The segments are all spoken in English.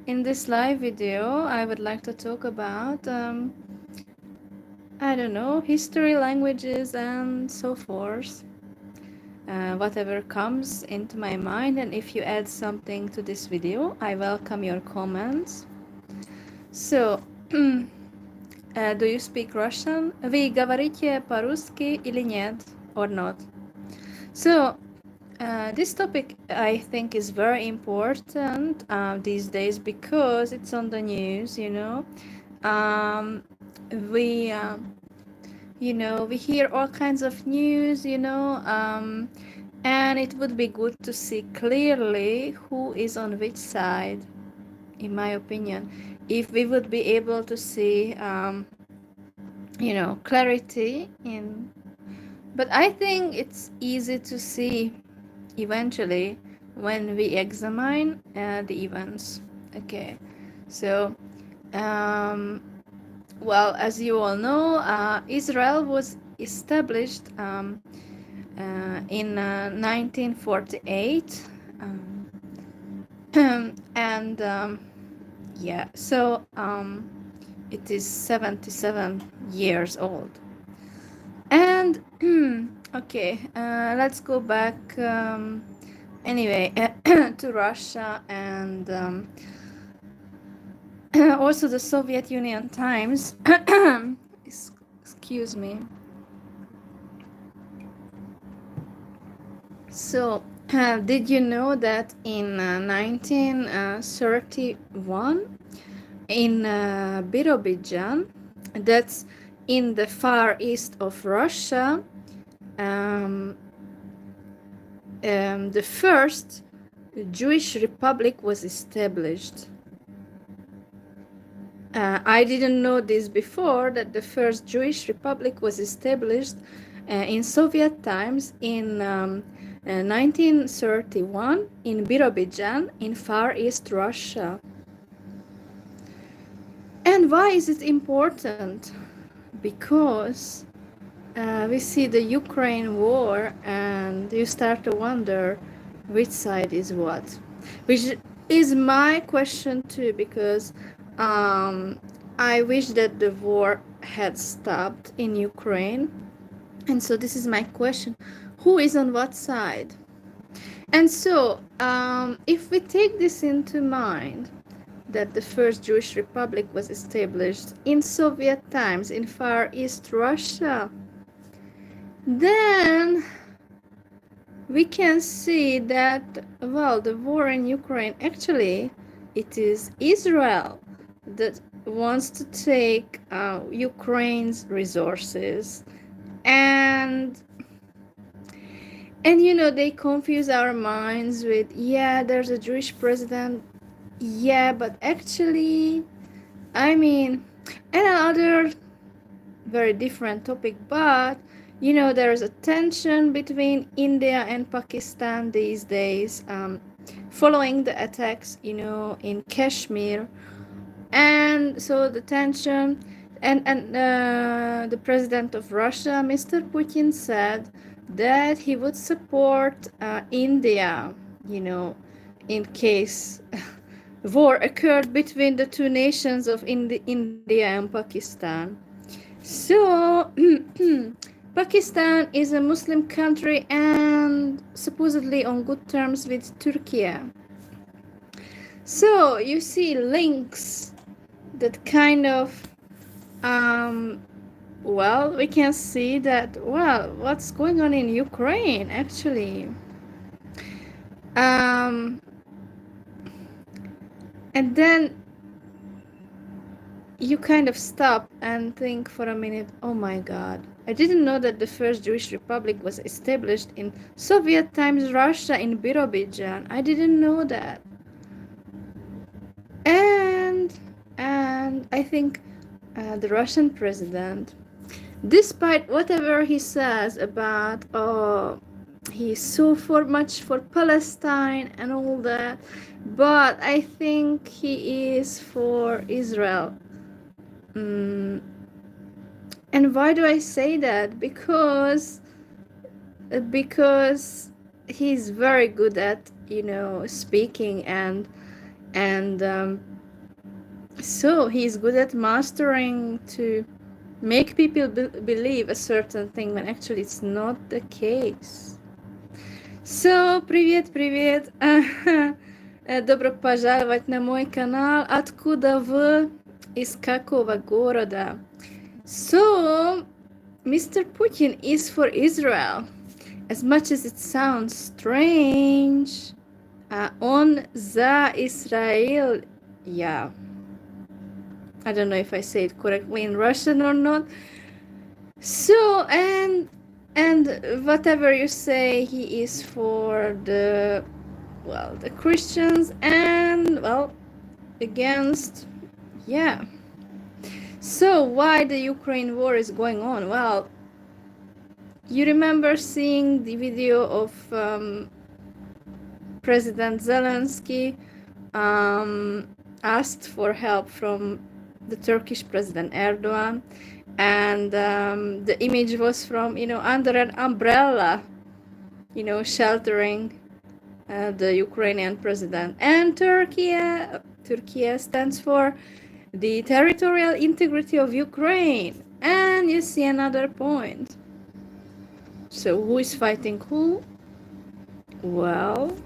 In this live video, I would like to talk about, I don't know, history, languages, and so forth. Whatever comes into my mind, and if you add something to this video, I welcome your comments. So, do you speak Russian? Вы говорите по-русски или нет? Or not? So, this topic I think is very important these days because it's on the news, Um, we, we hear all kinds of news, and it would be good to see clearly who is on which side, in my opinion. If we would be able to see, clarity in, but I think it's easy to see eventually when we examine the events. Okay, so well, as you all know, Israel was established in 1948, um, and yeah, so it is 77 years old. And okay, let's go back anyway to Russia and also the Soviet Union times. Excuse me. So, did you know that in 1931 in Birobidzhan, that's in the far east of Russia, the first Jewish republic was established. I didn't know this before, that the first Jewish republic was established in Soviet times in 1931 in Birobidzhan in Far East Russia. And why is it important? Because we see the Ukraine war and you start to wonder which side is what. Which is my question too, because I wish that the war had stopped in Ukraine. And so this is my question. Who is on what side? And so if we take this into mind, that the first Jewish republic was established in Soviet times in Far East Russia, then we can see that, well, the war in Ukraine, actually, it is Israel that wants to take Ukraine's resources, and they confuse our minds with, yeah, there's a Jewish president, yeah, but actually, I mean, and another very different topic, but there is a tension between India and Pakistan these days, following the attacks, in Kashmir, and so the tension, and the president of Russia, Mr. Putin, said that he would support India, in case war occurred between the two nations of India and Pakistan. So, Pakistan is a Muslim country and supposedly on good terms with Turkey. So, you see links that kind of, well, we can see that, well, what's going on in Ukraine, actually. And then you kind of stop and think for a minute, oh my God, I didn't know that the first Jewish republic was established in Soviet times Russia in Birobidzhan. I didn't know that. And I think the Russian president, despite whatever he says about, oh, he's so much for Palestine and all that, but I think he is for Israel. And why do I say that? Because he's very good at, speaking, and And so he's good at mastering to make people believe a certain thing when actually it's not the case. So, привет. Добро пожаловать на мой канал. Откуда вы? Из какого города? So, Mr. Putin is for Israel. As much as it sounds strange, on за Israel. Yeah. I don't know if I say it correctly in Russian or not. So, and whatever you say, he is for the Christians and against, yeah. So why the Ukraine war is going on? Well, you remember seeing the video of President Zelensky asked for help from the Turkish President Erdogan, and the image was from, under an umbrella, sheltering the Ukrainian president. And Turkey stands for the territorial integrity of Ukraine. And you see another point. So who is fighting who? Well,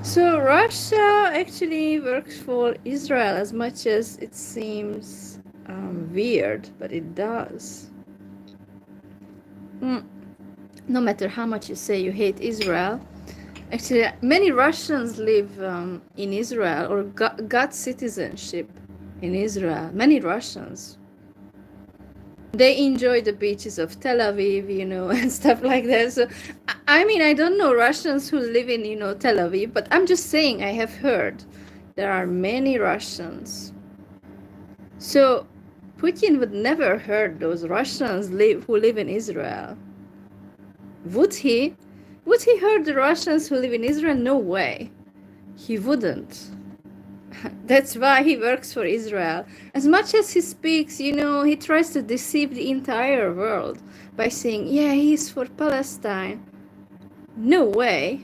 so Russia actually works for Israel, as much as it seems weird, but it does. No matter how much you say you hate Israel, actually many Russians live in Israel or got citizenship in Israel. Many Russians. They enjoy the beaches of Tel Aviv, and stuff like that. So, I mean, I don't know Russians who live in, Tel Aviv, but I'm just saying I have heard there are many Russians. So, Putin would never hurt those Russians who live in Israel. Would he? Would he hurt the Russians who live in Israel? No way. He wouldn't. That's why he works for Israel. As much as he speaks, he tries to deceive the entire world by saying, yeah, he's for Palestine. No way.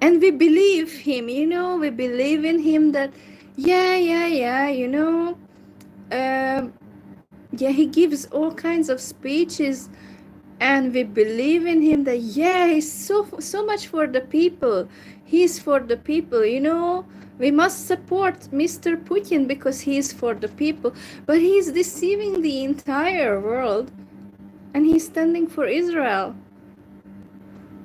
And we believe him, we believe in him that, yeah, he gives all kinds of speeches, and we believe in him that, yeah, he's so much for the people. He's for the people, we must support Mr. Putin because he's for the people. But he's deceiving the entire world, and he's standing for Israel.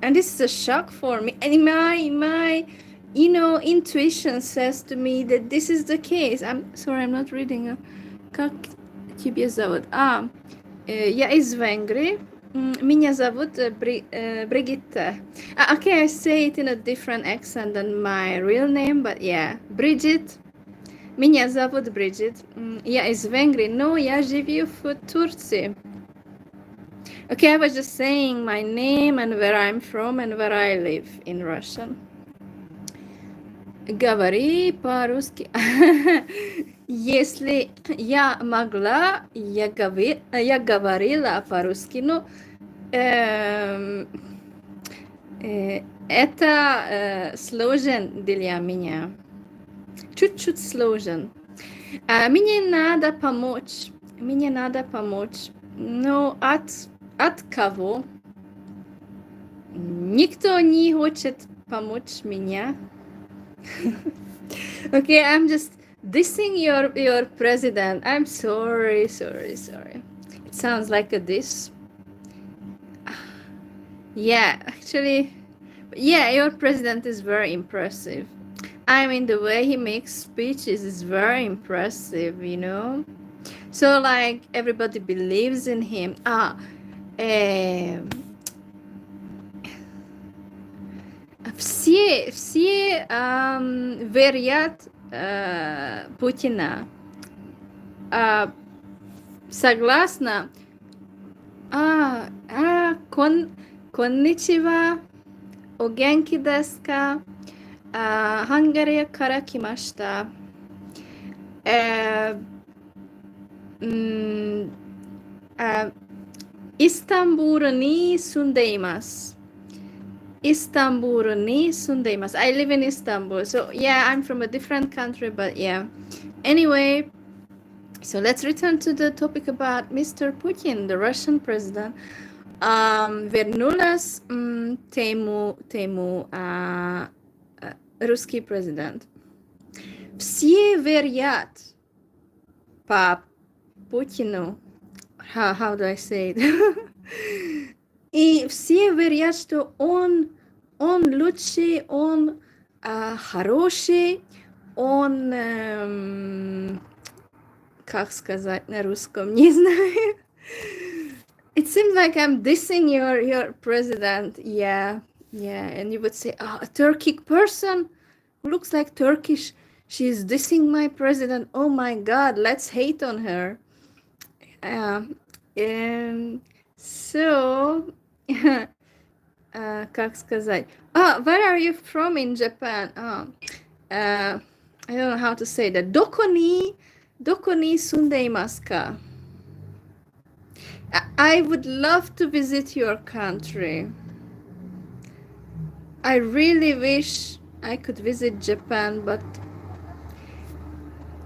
And this is a shock for me. And my intuition says to me that this is the case. I'm sorry, I'm not reading. Как тебя зовут? Я из Венгрии. Меня зовут Brigitte. Okay, I say it in a different accent than my real name, but yeah, Bridget. Меня зовут Bridget. Я из Венгрии, но я живу в Турции. Okay, I was just saying my name and where I'm from and where I live in Russian. Говори по-русски. Если я могла, я говорила по-русски, но это сложен для меня. Чуть-чуть сложен. Мне надо помочь. Но от кого? Никто не хочет помочь меня. Okay, I'm just dissing your president. I'm sorry. It sounds like a diss. Yeah, actually, yeah, your president is very impressive. I mean, the way he makes speeches is very impressive, So, like, everybody believes in him. Все верят Путина. Согласна. Konnichiwa. O genki desu ka? Hungary kara kimashita. Istanbul ni sundeimasu. Istanbul ni sundaymas. I live in Istanbul. So yeah, I'm from a different country, but yeah. Anyway, so let's return to the topic about Mr. Putin, the Russian president. Вернулась тему русский президент. Все верят по Путину. How do I say it? И все верят, что он лучший, он хороший, он, как сказать на русском, не знаю. It seems like I'm dissing your president. Yeah, and you would say, oh, a Turkic person who looks like Turkish, she's dissing my president. Oh my God, let's hate on her. So, как сказать? Where are you from in Japan? I don't know how to say that. どこに住んでいますか? I would love to visit your country. I really wish I could visit Japan, but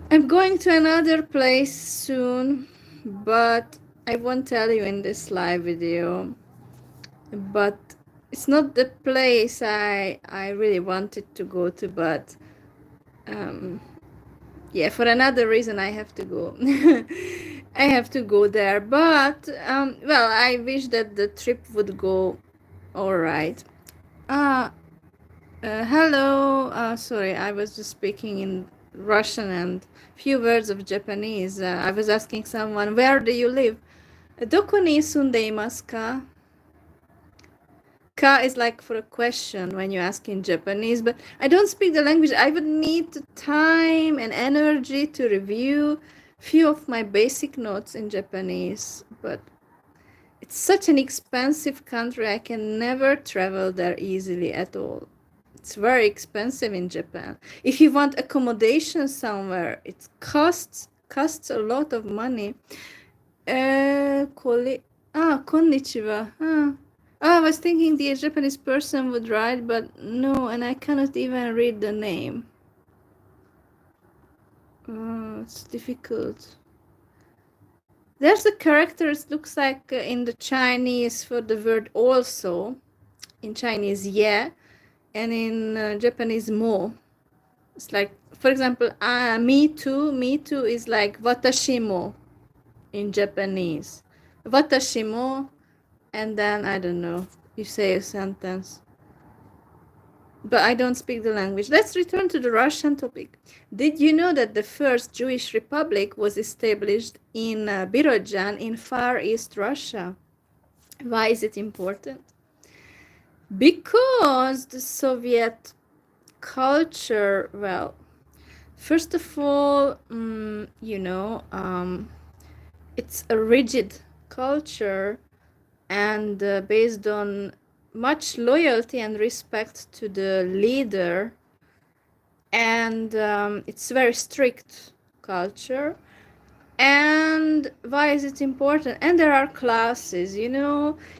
I'm going to another place soon, but I won't tell you in this live video. But it's not the place I really wanted to go to, but yeah, for another reason I have to go. I have to go there, but well, I wish that the trip would go all right. Hello. Sorry, I was just speaking in Russian and few words of Japanese. I was asking someone, where do you live? どこに住んでいますか? Ka is like for a question when you ask in Japanese, but I don't speak the language. I would need time and energy to review few of my basic notes in Japanese, but it's such an expensive country. I can never travel there easily at all. It's very expensive in Japan. If you want accommodation somewhere, it costs a lot of money. Konnichiwa. I was thinking the Japanese person would write, but no, and I cannot even read the name. It's difficult. There's a character, it looks like in the Chinese for the word also. In Chinese, yeah, and in Japanese, mo. It's like, for example, me too is like watashimo in Japanese. Watashimo, and then, I don't know, you say a sentence. But I don't speak the language. Let's return to the Russian topic. Did you know that the first Jewish republic was established in Birojan in Far East Russia? Why is it important? Because the Soviet culture, well, first of all, it's a rigid culture and based on much loyalty and respect to the leader, and it's very strict culture. And why is it important? And there are classes, you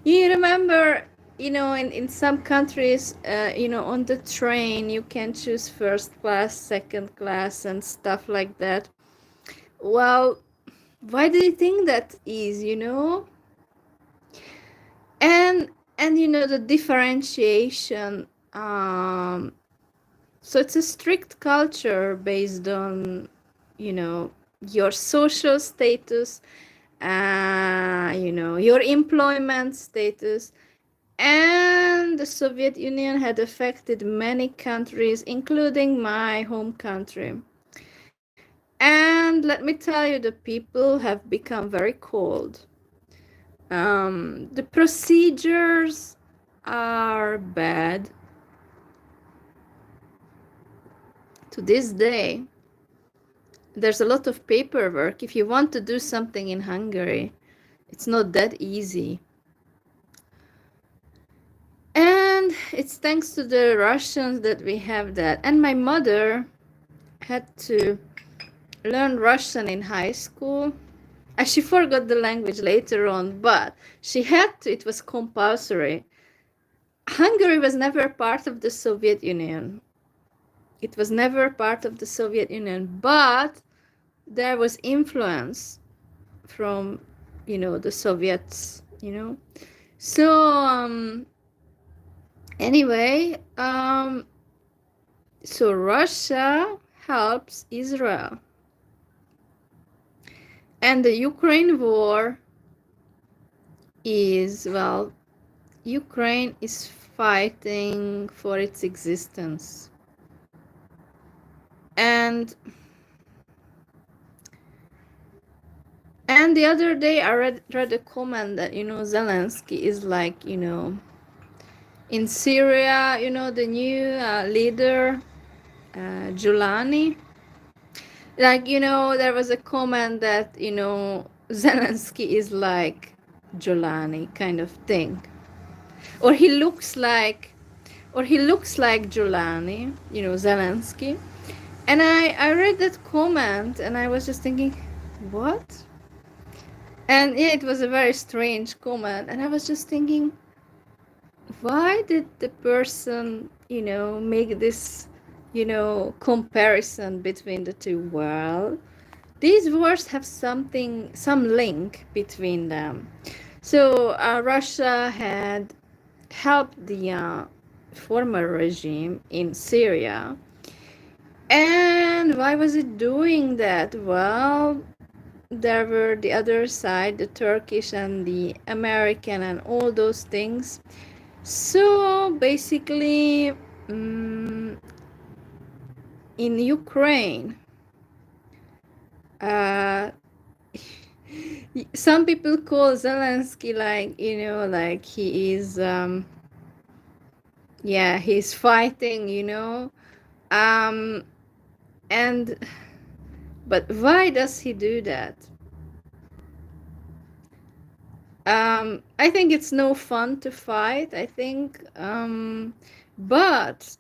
remember, in some countries, on the train you can choose first class, second class, and stuff like that. Well, why do you think that is? And the differentiation, so it's a strict culture based on your social status, your employment status. And the Soviet Union had affected many countries, including my home country. And let me tell you, the people have become very cold. The procedures are bad. To this day, there's a lot of paperwork. If you want to do something in Hungary, it's not that easy. And it's thanks to the Russians that we have that. And my mother had to learn Russian in high school. She forgot the language later on, but she had to. It was compulsory. Hungary was never part of the Soviet Union. It was never part of the Soviet Union, but there was influence from, the Soviets, So, anyway, so Russia helps Israel. And the Ukraine war is, well, Ukraine is fighting for its existence. And the other day I read a comment that, Zelensky is like, in Syria, the new leader, Julani. Like, there was a comment that, Zelensky is like Julani kind of thing. Or he looks like Julani, Zelensky. And I read that comment and I was just thinking, what? And yeah, it was a very strange comment. And I was just thinking, why did the person, make this, comparison between the two? Well, these wars have some link between them. So Russia had helped the former regime in Syria. And why was it doing that? Well, there were the other side, the Turkish and the American and all those things. So basically, in Ukraine, some people call Zelensky like, like he is, he's fighting, and but why does he do that? I think it's no fun to fight. I think, but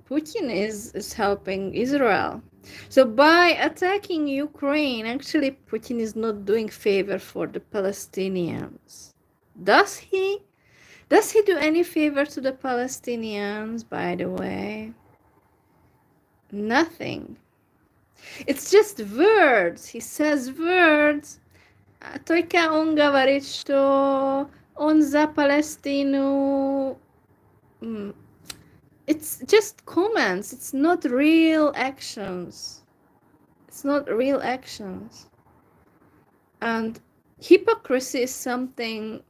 Putin is helping Israel. So by attacking Ukraine, actually Putin is not doing favor for the Palestinians. Does he? Does he do any favor to the Palestinians, by the way? Nothing. It's just words. He says words. Только он говорит, что он за Palestinu. It's just comments. It's not real actions. It's not real actions. And hypocrisy is something,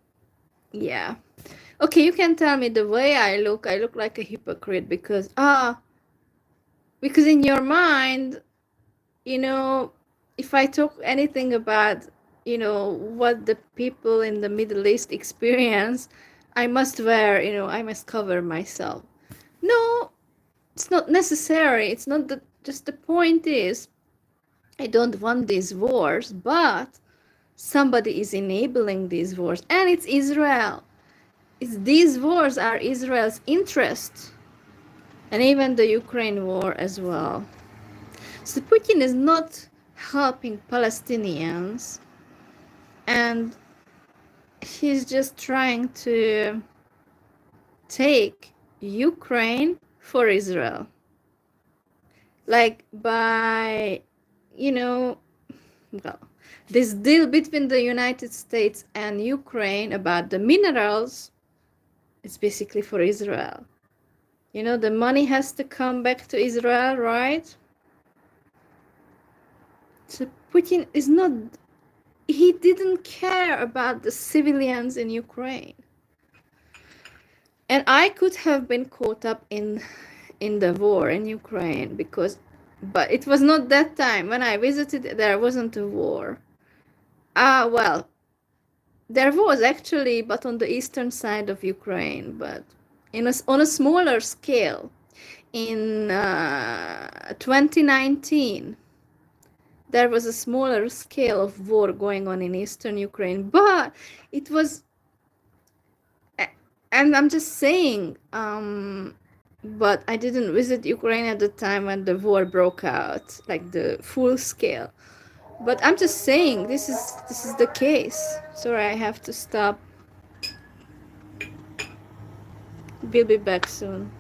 yeah. Okay, you can tell me the way I look like a hypocrite because in your mind, if I talk anything about, what the people in the Middle East experience, I must wear, I must cover myself. No, it's not necessary. It's not just the point is, I don't want these wars, but somebody is enabling these wars, and it's Israel. These wars are Israel's interest, and even the Ukraine war as well. So Putin is not helping Palestinians, and he's just trying to take Ukraine for Israel. Like by, this deal between the United States and Ukraine about the minerals is basically for Israel. The money has to come back to Israel, right? So Putin is not, he didn't care about the civilians in Ukraine. And I could have been caught up in the war in Ukraine but it was not that time. When I visited, there wasn't a war. Well, there was actually, but on the eastern side of Ukraine, but on a smaller scale. In 2019, there was a smaller scale of war going on in eastern Ukraine, but it was, and I'm just saying, but I didn't visit Ukraine at the time when the war broke out, like the full scale. But I'm just saying, this is the case. Sorry, I have to stop We'll be back soon.